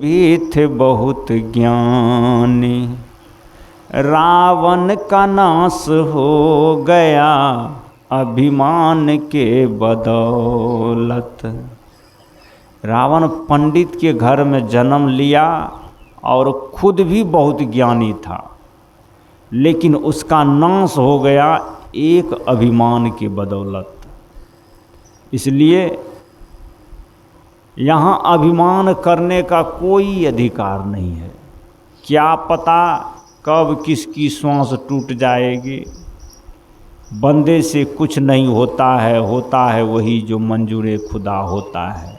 भी थे बहुत ज्ञानी, रावण का नाश हो गया अभिमान के बदौलत। रावण पंडित के घर में जन्म लिया और खुद भी बहुत ज्ञानी था, लेकिन उसका नाश हो गया एक अभिमान के बदौलत। इसलिए यहाँ अभिमान करने का कोई अधिकार नहीं है। क्या पता कब किसकी श्वास टूट जाएगी। बंदे से कुछ नहीं होता है वही जो मंजूर खुदा होता है।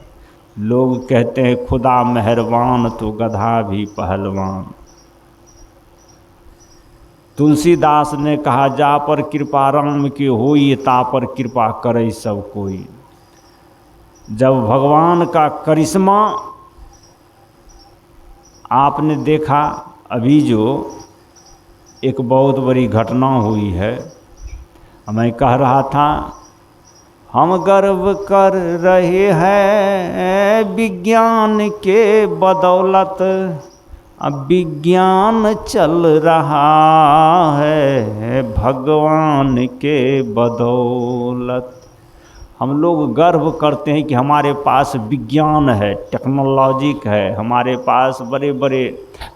लोग कहते हैं खुदा मेहरबान तो गधा भी पहलवान। तुलसीदास ने कहा जा पर कृपा राम की होई, ता पर कृपा करे सब कोई। जब भगवान का करिश्मा आपने देखा, अभी जो एक बहुत बड़ी घटना हुई है, मैं कह रहा था हम गर्व कर रहे हैं विज्ञान के बदौलत। अब विज्ञान चल रहा है भगवान के बदौलत। हम लोग गर्व करते हैं कि हमारे पास विज्ञान है, टेक्नोलॉजिक है, हमारे पास बड़े बड़े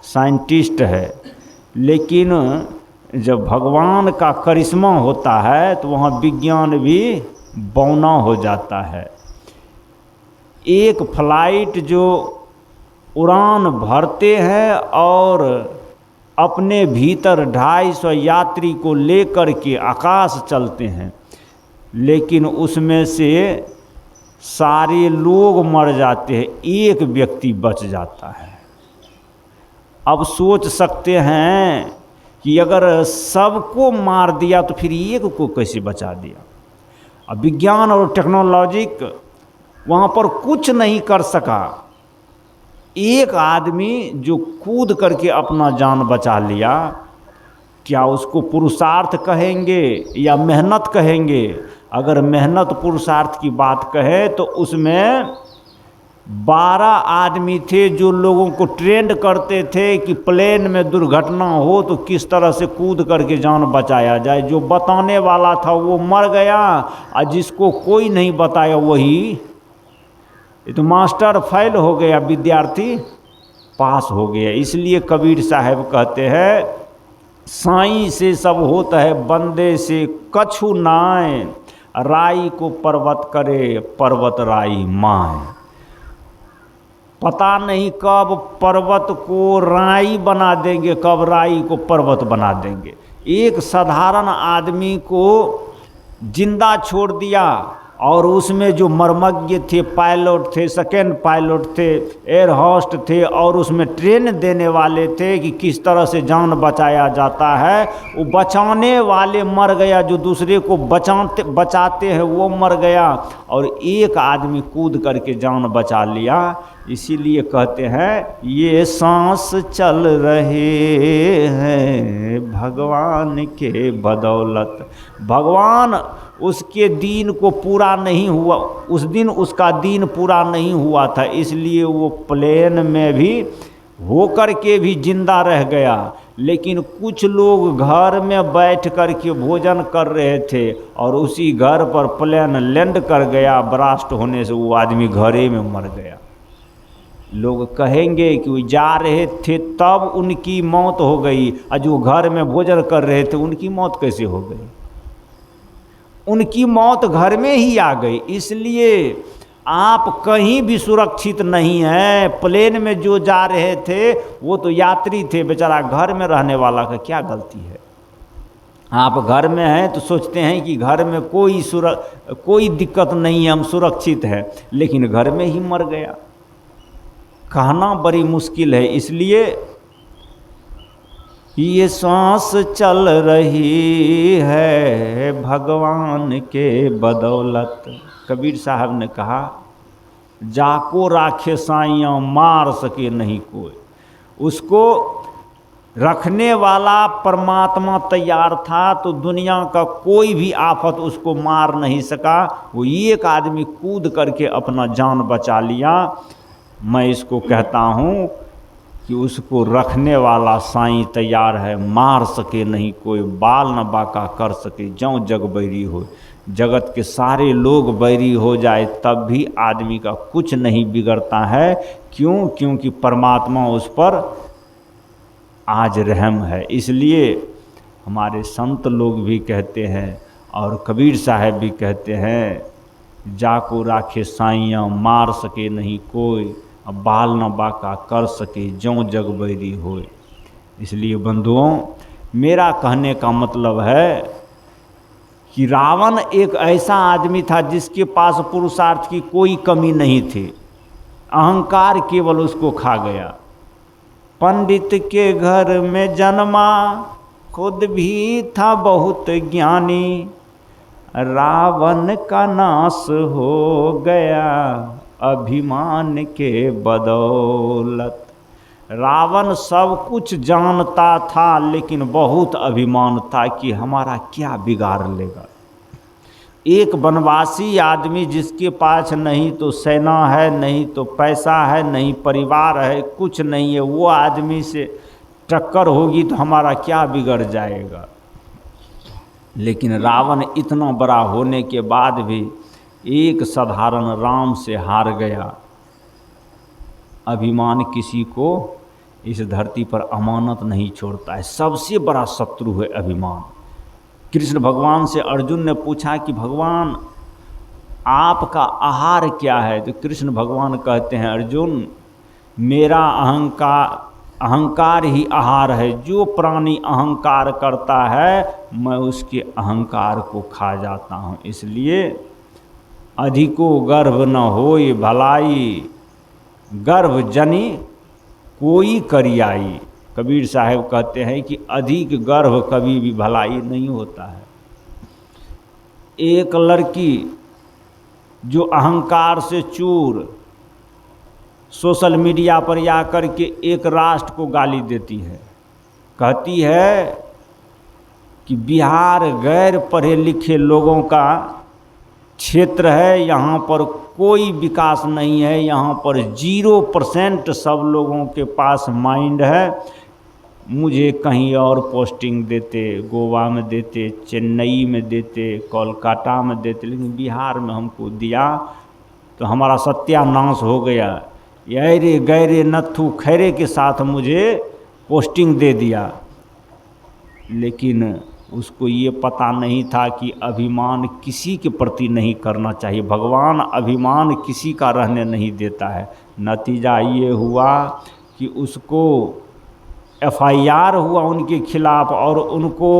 साइंटिस्ट है, लेकिन जब भगवान का करिश्मा होता है तो वहाँ विज्ञान भी बौना हो जाता है। एक फ्लाइट जो उड़ान भरते हैं और अपने भीतर 250 यात्री को लेकर के आकाश चलते हैं, लेकिन उसमें से सारे लोग मर जाते हैं, एक व्यक्ति बच जाता है। अब सोच सकते हैं कि अगर सबको मार दिया तो फिर एक को कैसे बचा दिया। अब विज्ञान और टेक्नोलॉजिक वहाँ पर कुछ नहीं कर सका। एक आदमी जो कूद करके अपना जान बचा लिया, क्या उसको पुरुषार्थ कहेंगे या मेहनत कहेंगे? अगर मेहनत पुरुषार्थ की बात कहें तो उसमें 12 आदमी थे जो लोगों को ट्रेंड करते थे कि प्लेन में दुर्घटना हो तो किस तरह से कूद करके जान बचाया जाए। जो बताने वाला था वो मर गया और जिसको कोई नहीं बताया वही तो मास्टर फेल हो गया, विद्यार्थी पास हो गया। इसलिए कबीर साहब कहते हैं साईं से सब होता है बंदे से कछु नाय, राई को पर्वत करे पर्वत राई माय। पता नहीं कब पर्वत को राई बना देंगे, कब राई को पर्वत बना देंगे। एक साधारण आदमी को जिंदा छोड़ दिया और उसमें जो मर्मज्ञ थे, पायलट थे, सेकेंड पायलट थे, एयर होस्ट थे और उसमें ट्रेन देने वाले थे कि किस तरह से जान बचाया जाता है, वो बचाने वाले मर गया, जो दूसरे को बचाते हैं वो मर गया और एक आदमी कूद करके जान बचा लिया। इसीलिए कहते हैं ये सांस चल रहे हैं भगवान के बदौलत। भगवान उसके दीन को पूरा नहीं हुआ, उस दिन उसका दीन पूरा नहीं हुआ था, इसलिए वो प्लेन में भी होकर के भी जिंदा रह गया। लेकिन कुछ लोग घर में बैठ कर के भोजन कर रहे थे और उसी घर पर प्लेन लैंड कर गया, ब्लास्ट होने से वो आदमी घरे में मर गया। लोग कहेंगे कि वो जा रहे थे तब उनकी मौत हो गई और जो घर में भोजन कर रहे थे उनकी मौत कैसे हो गई? उनकी मौत घर में ही आ गई। इसलिए आप कहीं भी सुरक्षित नहीं हैं। प्लेन में जो जा रहे थे वो तो यात्री थे, बेचारा घर में रहने वाला का क्या गलती है? आप घर में हैं तो सोचते हैं कि घर में कोई दिक्कत नहीं है, हम सुरक्षित हैं, लेकिन घर में ही मर गया। कहना बड़ी मुश्किल है। इसलिए ये सांस चल रही है भगवान के बदौलत। कबीर साहब ने कहा जाको राखे साइयाँ मार सके नहीं कोई। उसको रखने वाला परमात्मा तैयार था तो दुनिया का कोई भी आफत उसको मार नहीं सका। वो एक आदमी कूद करके अपना जान बचा लिया। मैं इसको कहता हूँ कि उसको रखने वाला साईं तैयार है, मार सके नहीं कोई, बाल न बाका कर सके ज्यों जग बैरी हो। जगत के सारे लोग बैरी हो जाए तब भी आदमी का कुछ नहीं बिगड़ता है। क्यों? क्योंकि परमात्मा उस पर आज रहम है। इसलिए हमारे संत लोग भी कहते हैं और कबीर साहब भी कहते हैं, जाको राखे साइयाँ मार सके नहीं कोई, अब बाल न बाका कर सके ज्यों जग बैरी होए। इसलिए बंधुओं, मेरा कहने का मतलब है कि रावण एक ऐसा आदमी था जिसके पास पुरुषार्थ की कोई कमी नहीं थी, अहंकार केवल उसको खा गया। पंडित के घर में जन्मा, खुद भी था बहुत ज्ञानी, रावण का नाश हो गया अभिमान के बदौलत। रावण सब कुछ जानता था लेकिन बहुत अभिमान था कि हमारा क्या बिगाड़ लेगा। एक वनवासी आदमी जिसके पास नहीं तो सेना है, नहीं तो पैसा है, नहीं परिवार है, कुछ नहीं है, वो आदमी से टक्कर होगी तो हमारा क्या बिगड़ जाएगा। लेकिन रावण इतना बड़ा होने के बाद भी एक साधारण राम से हार गया। अभिमान किसी को इस धरती पर अमानत नहीं छोड़ता है, सबसे बड़ा शत्रु है अभिमान। कृष्ण भगवान से अर्जुन ने पूछा कि भगवान आपका आहार क्या है? तो कृष्ण भगवान कहते हैं, अर्जुन मेरा अहंकार ही आहार है। जो प्राणी अहंकार करता है मैं उसके अहंकार को खा जाता हूँ। इसलिए अधिको गर्भ न होय भलाई, गर्भ जनि कोई करियाई। कबीर साहब कहते हैं कि अधिक गर्भ कभी भी भलाई नहीं होता है। एक लड़की जो अहंकार से चूर सोशल मीडिया पर जा कर के एक राष्ट्र को गाली देती है, कहती है कि बिहार गैर पढ़े लिखे लोगों का क्षेत्र है, यहाँ पर कोई विकास नहीं है, यहाँ पर 0% सब लोगों के पास माइंड है। मुझे कहीं और पोस्टिंग देते, गोवा में देते, चेन्नई में देते, कोलकाता में देते, लेकिन बिहार में हमको दिया तो हमारा सत्यानाश हो गया। यारे गैरे नथु खैरे के साथ मुझे पोस्टिंग दे दिया। लेकिन उसको ये पता नहीं था कि अभिमान किसी के प्रति नहीं करना चाहिए। भगवान अभिमान किसी का रहने नहीं देता है। नतीजा ये हुआ कि उसको FIR हुआ उनके खिलाफ और उनको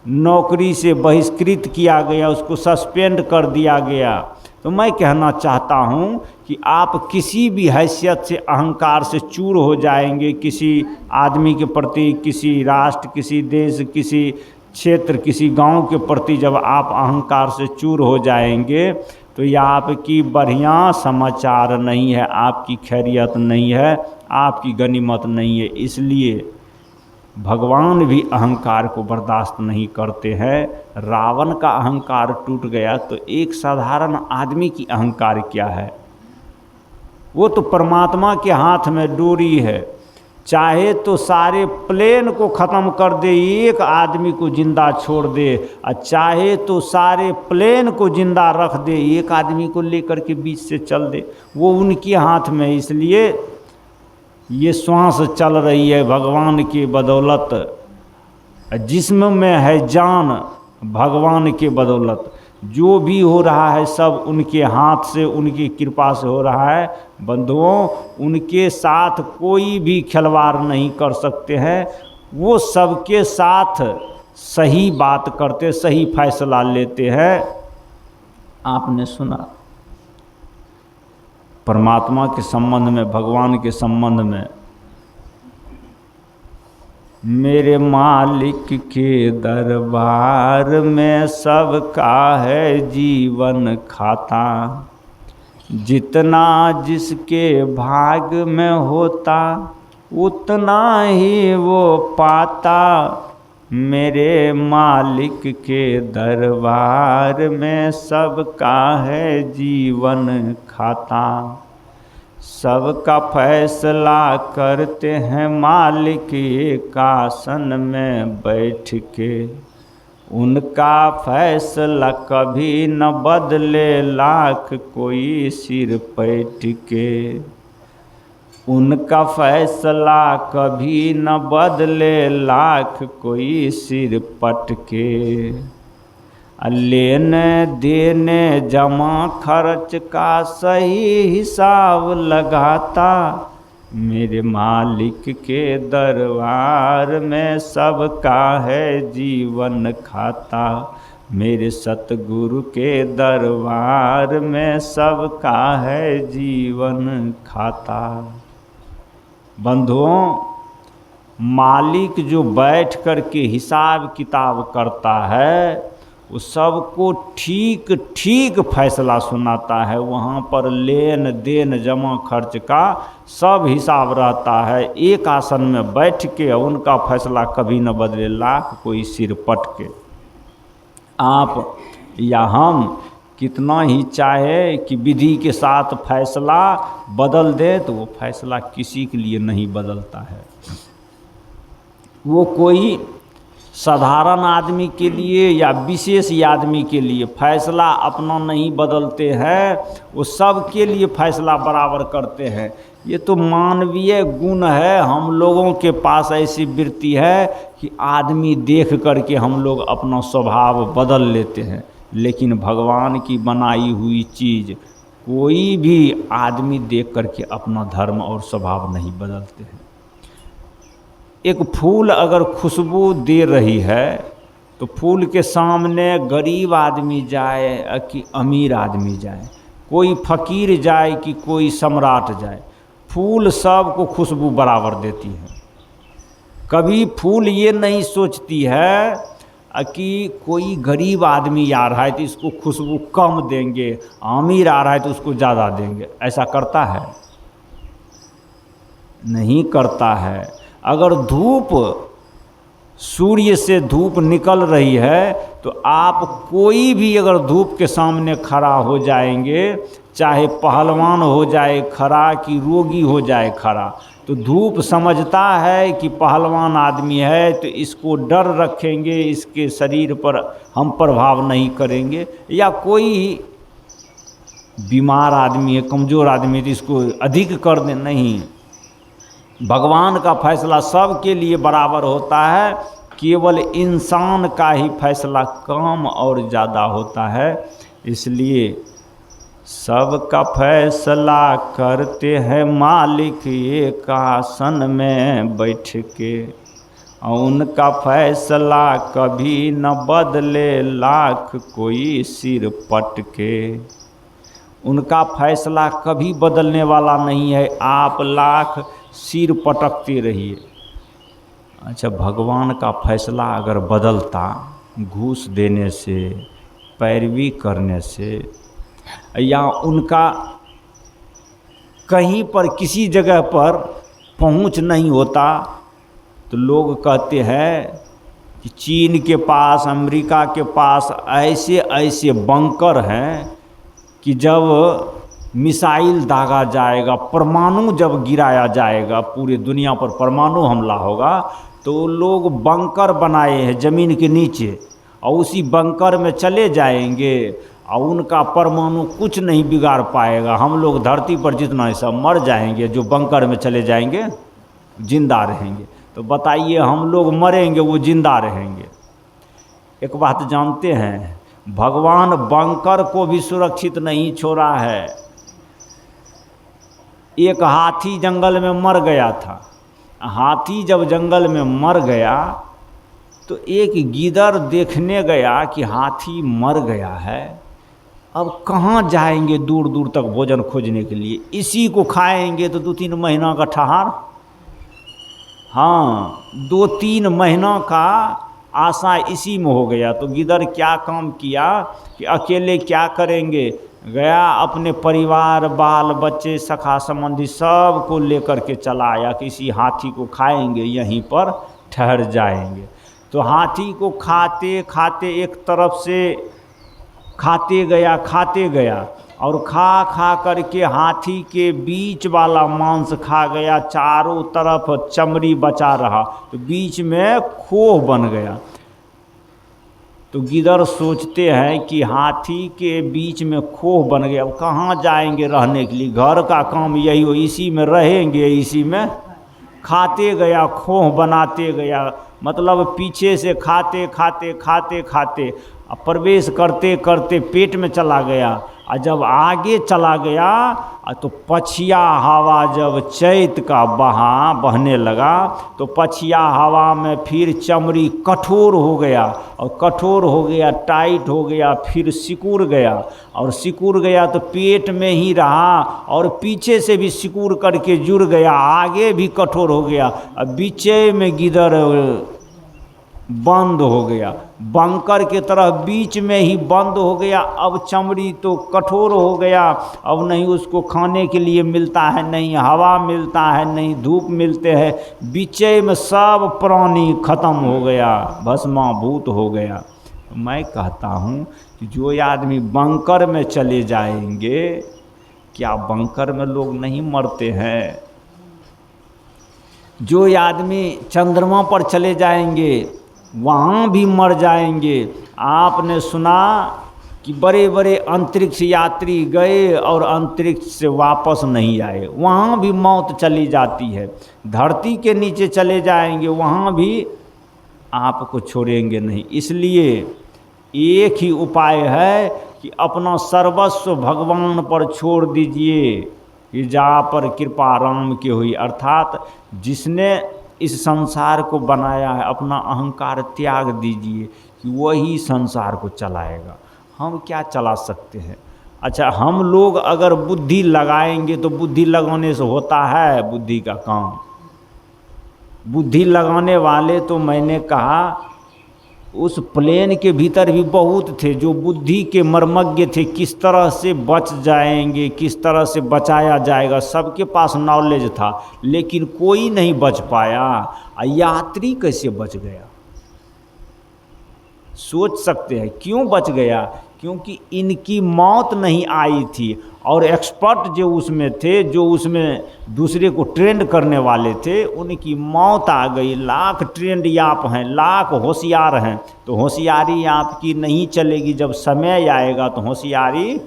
नौकरी से बहिष्कृत किया गया, उसको सस्पेंड कर दिया गया। तो मैं कहना चाहता हूँ कि आप किसी भी हैसियत से अहंकार से चूर हो जाएंगे, किसी आदमी के प्रति, किसी राष्ट्र, किसी देश, किसी क्षेत्र, किसी गांव के प्रति जब आप अहंकार से चूर हो जाएंगे तो यह आपकी बढ़िया समाचार नहीं है, आपकी खैरियत नहीं है, आपकी गनीमत नहीं है। इसलिए भगवान भी अहंकार को बर्दाश्त नहीं करते हैं। रावण का अहंकार टूट गया तो एक साधारण आदमी की अहंकार क्या है? वो तो परमात्मा के हाथ में डोरी है। चाहे तो सारे प्लेन को ख़त्म कर दे, एक आदमी को जिंदा छोड़ दे, और चाहे तो सारे प्लेन को जिंदा रख दे, एक आदमी को लेकर के बीच से चल दे। वो उनके हाथ में। इसलिए ये श्वास चल रही है भगवान की बदौलत, जिस्म में है जान भगवान के बदौलत। जो भी हो रहा है सब उनके हाथ से, उनकी कृपा से हो रहा है। बंधुओं, उनके साथ कोई भी खिलवाड़ नहीं कर सकते हैं। वो सबके साथ सही बात करते, सही फैसला लेते हैं। आपने सुना परमात्मा के संबंध में, भगवान के संबंध में, मेरे मालिक के दरबार में सबका है जीवन खाता, जितना जिसके भाग में होता उतना ही वो पाता। मेरे मालिक के दरबार में सबका है जीवन खाता। सबका फैसला करते हैं मालिक एक आसन में बैठ के। उनका फैसला कभी न बदले लाख कोई सिर पैठ के। उनका फैसला कभी न बदले लाख कोई सिर पट के। लेने देने जमा खर्च का सही हिसाब लगाता। मेरे मालिक के दरबार में सबका है जीवन खाता। मेरे सतगुरु के दरबार में सबका है जीवन खाता। बंधुओं, मालिक जो बैठ कर के हिसाब किताब करता है वो सबको ठीक ठीक फैसला सुनाता है। वहाँ पर लेन देन जमा खर्च का सब हिसाब रहता है। एक आसन में बैठ के उनका फैसला कभी न बदले लाख कोई सिर पट के। आप या हम कितना ही चाहे कि विधि के साथ फैसला बदल दे तो वो फैसला किसी के लिए नहीं बदलता है। वो कोई साधारण आदमी के लिए या विशेष आदमी के लिए फैसला अपना नहीं बदलते हैं, वो सब के लिए फैसला बराबर करते हैं। ये तो मानवीय गुण है। हम लोगों के पास ऐसी वृत्ति है कि आदमी देख करके हम लोग अपना स्वभाव बदल लेते हैं, लेकिन भगवान की बनाई हुई चीज़ कोई भी आदमी देख करके अपना धर्म और स्वभाव नहीं बदलते हैं। एक फूल अगर खुशबू दे रही है तो फूल के सामने गरीब आदमी जाए कि अमीर आदमी जाए, कोई फकीर जाए कि कोई सम्राट जाए, फूल सबको खुशबू बराबर देती है। कभी फूल ये नहीं सोचती है कि कोई गरीब आदमी आ रहा है तो इसको खुशबू कम देंगे, अमीर आ रहा है तो उसको ज़्यादा देंगे। ऐसा करता है? नहीं करता है। अगर धूप, सूर्य से धूप निकल रही है तो आप कोई भी अगर धूप के सामने खड़ा हो जाएंगे, चाहे पहलवान हो जाए खड़ा कि रोगी हो जाए खड़ा, तो धूप समझता है कि पहलवान आदमी है तो इसको डर रखेंगे, इसके शरीर पर हम प्रभाव नहीं करेंगे। या कोई बीमार आदमी है, कमज़ोर आदमी है तो इसको अधिक कर दें, नहीं। भगवान का फैसला सब के लिए बराबर होता है, केवल इंसान का ही फैसला कम और ज़्यादा होता है। इसलिए सबका फैसला करते हैं मालिक एक आसन में बैठ के। उनका फैसला कभी न बदले लाख कोई सिर पट के। उनका फैसला कभी बदलने वाला नहीं है, आप लाख सिर पटकते रहिए। अच्छा, भगवान का फैसला अगर बदलता घूस देने से, पैरवी करने से, या उनका कहीं पर किसी जगह पर पहुंच नहीं होता, तो लोग कहते हैं कि चीन के पास, अमेरिका के पास ऐसे ऐसे बंकर हैं कि जब मिसाइल दागा जाएगा, परमाणु जब गिराया जाएगा, पूरे दुनिया पर परमाणु हमला होगा, तो लोग बंकर बनाए हैं ज़मीन के नीचे और उसी बंकर में चले जाएंगे और उनका परमाणु कुछ नहीं बिगाड़ पाएगा। हम लोग धरती पर जितना है सब मर जाएंगे, जो बंकर में चले जाएंगे जिंदा रहेंगे। तो बताइए, हम लोग मरेंगे, वो जिंदा रहेंगे। एक बात जानते हैं, भगवान बंकर को भी सुरक्षित नहीं छोड़ा है। एक हाथी जंगल में मर गया था। हाथी जब जंगल में मर गया तो एक गीदड़ देखने गया कि हाथी मर गया है, अब कहाँ जाएंगे दूर दूर तक भोजन खोजने के लिए, इसी को खाएंगे तो 2-3 महीना का ठहार। हाँ, 2-3 महीना का आशा इसी में हो गया। तो गिदड़ क्या काम किया कि अकेले क्या करेंगे, गया अपने परिवार, बाल बच्चे, सखा संबंधी सब को लेकर के चला आया कि इसी हाथी को खाएंगे, यहीं पर ठहर जाएंगे। तो हाथी को खाते खाते एक तरफ से खाते गया और खा खा करके हाथी के बीच वाला मांस खा गया, चारों तरफ चमड़ी बचा रहा, तो बीच में खोह बन गया। तो गिदड़ सोचते हैं कि हाथी के बीच में खोह बन गया, अब कहाँ जाएंगे रहने के लिए, घर का काम यही हो, इसी में रहेंगे, इसी में खाते गया, खोह बनाते गया। मतलब पीछे से खाते खाते खाते खाते प्रवेश करते करते पेट में चला गया, और जब आगे चला गया तो पछिया हवा जब चैत का बहने लगा, तो पछिया हवा में फिर चमड़ी कठोर हो गया, और कठोर हो गया, टाइट हो गया, फिर सिकुड़ गया, और सिकुड़ गया तो पेट में ही रहा, और पीछे से भी सिकुड़ करके जुड़ गया, आगे भी कठोर हो गया, अब बीचे में गिदड़ बंद हो गया, बंकर के तरह बीच में ही बंद हो गया। अब चमड़ी तो कठोर हो गया, अब नहीं उसको खाने के लिए मिलता है, नहीं हवा मिलता है, नहीं धूप मिलते हैं, बीचे में सब प्राणी खत्म हो गया, भस्माभूत हो गया। मैं कहता हूँ कि जो आदमी बंकर में चले जाएंगे, क्या बंकर में लोग नहीं मरते हैं? जो आदमी चंद्रमा पर चले जाएंगे वहाँ भी मर जाएंगे। आपने सुना कि बड़े बड़े अंतरिक्ष यात्री गए और अंतरिक्ष से वापस नहीं आए, वहाँ भी मौत चली जाती है। धरती के नीचे चले जाएंगे, वहाँ भी आपको छोड़ेंगे नहीं। इसलिए एक ही उपाय है कि अपना सर्वस्व भगवान पर छोड़ दीजिए, कि जहाँ पर कृपा राम की हुई, अर्थात जिसने इस संसार को बनाया है, अपना अहंकार त्याग दीजिए कि वही संसार को चलाएगा। हम क्या चला सकते हैं? अच्छा, हम लोग अगर बुद्धि लगाएंगे तो बुद्धि लगाने से होता है बुद्धि का काम? बुद्धि लगाने वाले तो मैंने कहा उस प्लेन के भीतर भी बहुत थे जो बुद्धि के मर्मज्ञ थे, किस तरह से बच जाएंगे, किस तरह से बचाया जाएगा, सबके पास नॉलेज था, लेकिन कोई नहीं बच पाया। यात्री कैसे बच गया? सोच सकते हैं क्यों बच गया? क्योंकि इनकी मौत नहीं आई थी, और एक्सपर्ट जो उसमें थे, जो उसमें दूसरे को ट्रेंड करने वाले थे, उनकी मौत आ गई। लाख ट्रेंड याप हैं, लाख होशियार हैं, तो होशियारी आपकी नहीं चलेगी। जब समय आएगा तो होशियारी,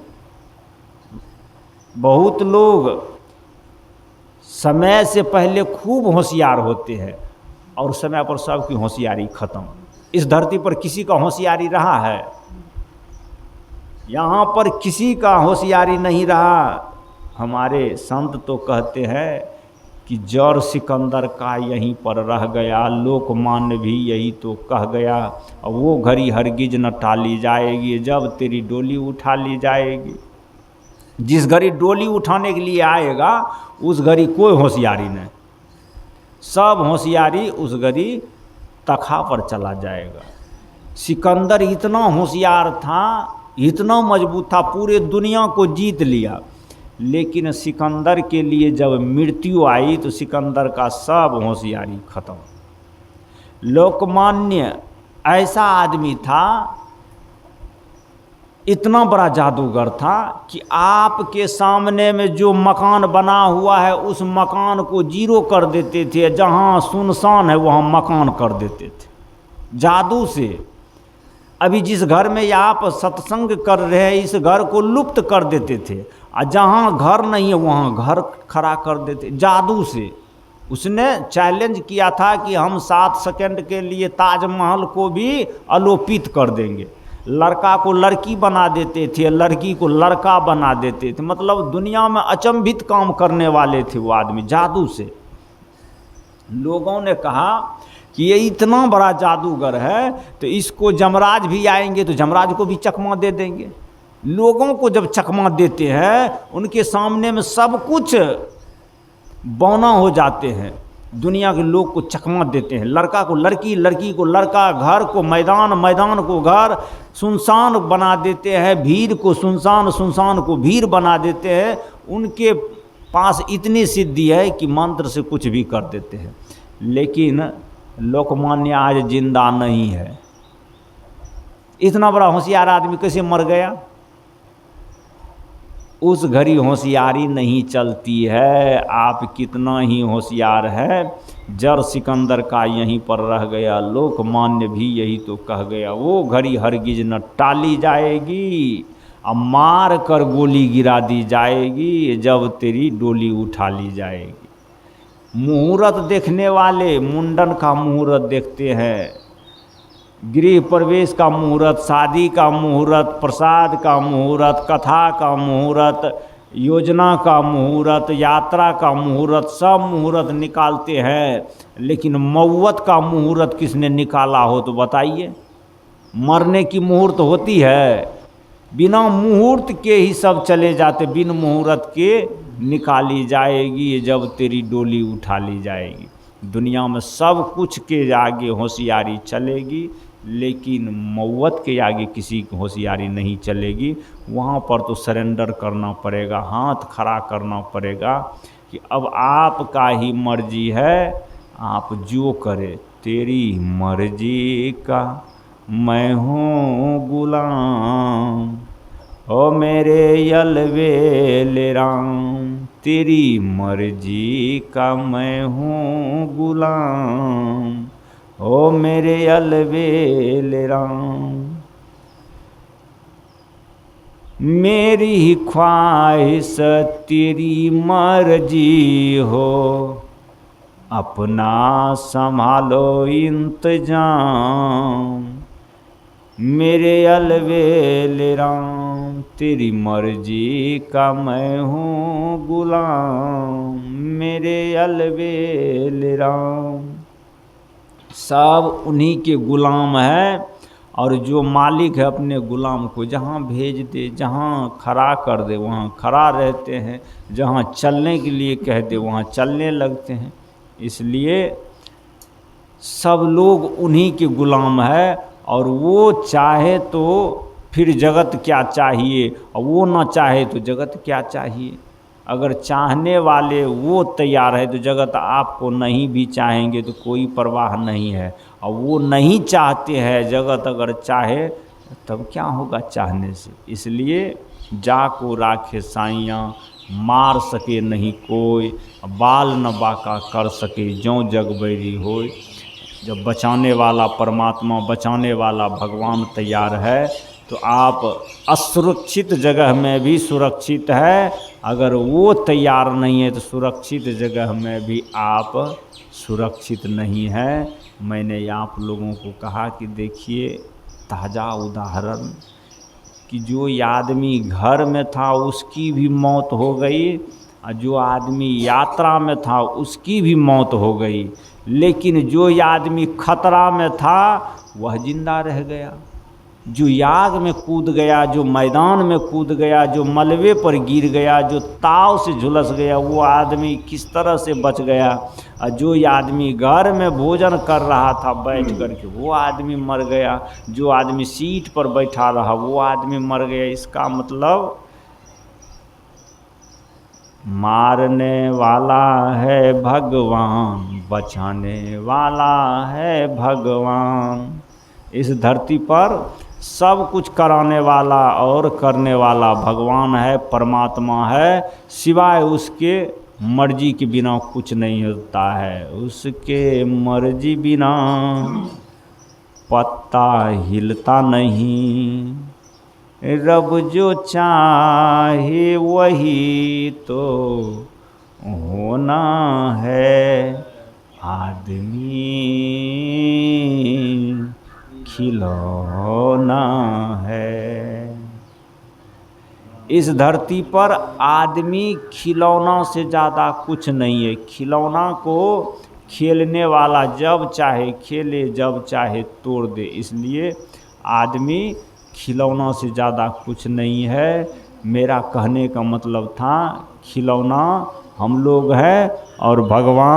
बहुत लोग समय से पहले खूब होशियार होते हैं और समय पर सबकी होशियारी खत्म। इस धरती पर किसी का होशियारी रहा है? यहाँ पर किसी का होशियारी नहीं रहा। हमारे संत तो कहते हैं कि जड़ सिकंदर का यहीं पर रह गया, लोकमान्य भी यही तो कह गया, और वो घड़ी हरगिज न टाली जाएगी जब तेरी डोली उठा ली जाएगी। जिस घड़ी डोली उठाने के लिए आएगा उस घड़ी कोई होशियारी नहीं, सब होशियारी उस घड़ी तखा पर चला जाएगा। सिकंदर इतना होशियार था, इतना मजबूत था, पूरे दुनिया को जीत लिया, लेकिन सिकंदर के लिए जब मृत्यु आई तो सिकंदर का सब होशियारी खत्म। लोकमान्य ऐसा आदमी था, इतना बड़ा जादूगर था कि आपके सामने में जो मकान बना हुआ है उस मकान को जीरो कर देते थे, जहाँ सुनसान है वहाँ मकान कर देते थे जादू से। अभी जिस घर में आप सत्संग कर रहे हैं इस घर को लुप्त कर देते थे, और जहाँ घर नहीं है वहाँ घर खड़ा कर देते जादू से। उसने चैलेंज किया था कि हम 7 सेकंड के लिए ताजमहल को भी अलोपित कर देंगे। लड़का को लड़की बना देते थे, लड़की को लड़का बना देते थे, मतलब दुनिया में अचंभित काम करने वाले थे वो आदमी जादू से। लोगों ने कहा कि ये इतना बड़ा जादूगर है तो इसको जमराज भी आएंगे तो जमराज को भी चकमा दे देंगे। लोगों को जब चकमा देते हैं उनके सामने में सब कुछ बौना हो जाते हैं, दुनिया के लोग को चकमा देते हैं। लड़का को लड़की, लड़की को लड़का, घर को मैदान, मैदान को घर, सुनसान बना देते हैं, भीड़ को सुनसान, सुनसान को भीड़ बना देते हैं। उनके पास इतनी सिद्धि है कि मंत्र से कुछ भी कर देते हैं। लेकिन लोकमान्य आज जिंदा नहीं है। इतना बड़ा होशियार आदमी कैसे मर गया? उस घड़ी होशियारी नहीं चलती है। आप कितना ही होशियार है, जर सिकंदर का यहीं पर रह गया, लोकमान्य भी यही तो कह गया। वो घड़ी हरगिज न टाली जाएगी, अब मार कर गोली गिरा दी जाएगी, जब तेरी डोली उठा ली जाएगी। मुहूर्त देखने वाले मुंडन का मुहूर्त देखते हैं, गृह प्रवेश का मुहूर्त, शादी का मुहूर्त, प्रसाद का मुहूर्त, कथा का मुहूर्त, योजना का मुहूर्त, यात्रा का मुहूर्त, सब मुहूर्त निकालते हैं। लेकिन मौत का मुहूर्त किसने निकाला हो तो बताइए। मरने की मुहूर्त होती है, बिना मुहूर्त के ही सब चले जाते, बिन मुहूर्त के निकाली जाएगी, जब तेरी डोली उठा ली जाएगी। दुनिया में सब कुछ के आगे होशियारी चलेगी, लेकिन मौत के आगे किसी की होशियारी नहीं चलेगी। वहाँ पर तो सरेंडर करना पड़ेगा, हाथ खड़ा करना पड़ेगा कि अब आपका ही मर्जी है, आप जो करे, तेरी मर्जी का मैं हूँ गुलाम, ओ मेरे यलवेले राम, तेरी मर्जी का मैं हूँ गुलाम, ओ मेरे अलवेले राम। मेरी ख्वाहिश तेरी मर्जी हो, अपना संभालो इंतजाम, मेरे अलवेले राम, तेरी मर्जी का मैं हूँ गुलाम, मेरे अलवेले राम। सब उन्हीं के गुलाम है, और जो मालिक है अपने गुलाम को जहाँ भेज दे, जहाँ खड़ा कर दे वहाँ खड़ा रहते हैं, जहाँ चलने के लिए कह दे वहाँ चलने लगते हैं। इसलिए सब लोग उन्हीं के गुलाम है, और वो चाहे तो फिर जगत क्या चाहिए, और वो ना चाहे तो जगत क्या चाहिए। अगर चाहने वाले वो तैयार है तो जगत आपको नहीं भी चाहेंगे तो कोई परवाह नहीं है, और वो नहीं चाहते हैं, जगत अगर चाहे तब क्या होगा चाहने से। इसलिए जाको राखे साइयाँ, मार सके नहीं कोई, बाल न बाका कर सके ज्यों जग बैरी होय। जब बचाने वाला परमात्मा, बचाने वाला भगवान तैयार है तो आप असुरक्षित जगह में भी सुरक्षित है, अगर वो तैयार नहीं है तो सुरक्षित जगह में भी आप सुरक्षित नहीं है। मैंने आप लोगों को कहा कि देखिए ताज़ा उदाहरण कि जो आदमी घर में था उसकी भी मौत हो गई, और जो आदमी यात्रा में था उसकी भी मौत हो गई, लेकिन जो आदमी खतरा में था वह जिंदा रह गया। जो याग में कूद गया, जो मैदान में कूद गया, जो मलबे पर गिर गया, जो ताव से झुलस गया, वो आदमी किस तरह से बच गया। और जो आदमी घर में भोजन कर रहा था बैठ करके वो आदमी मर गया, जो आदमी सीट पर बैठा रहा वो आदमी मर गया। इसका मतलब मारने वाला है भगवान, बचाने वाला है भगवान। इस धरती पर सब कुछ कराने वाला और करने वाला भगवान है, परमात्मा है। सिवाय उसके मर्जी के बिना कुछ नहीं होता है। उसके मर्जी बिना पत्ता हिलता नहीं, रब जो चाहे वही तो होना है। आदमी खिलौना है। इस धरती पर आदमी खिलौना से ज़्यादा कुछ नहीं है। खिलौना को खेलने वाला जब चाहे खेले, जब चाहे तोड़ दे। इसलिए आदमी खिलौना से ज़्यादा कुछ नहीं है। मेरा कहने का मतलब था खिलौना हम लोग हैं और भगवान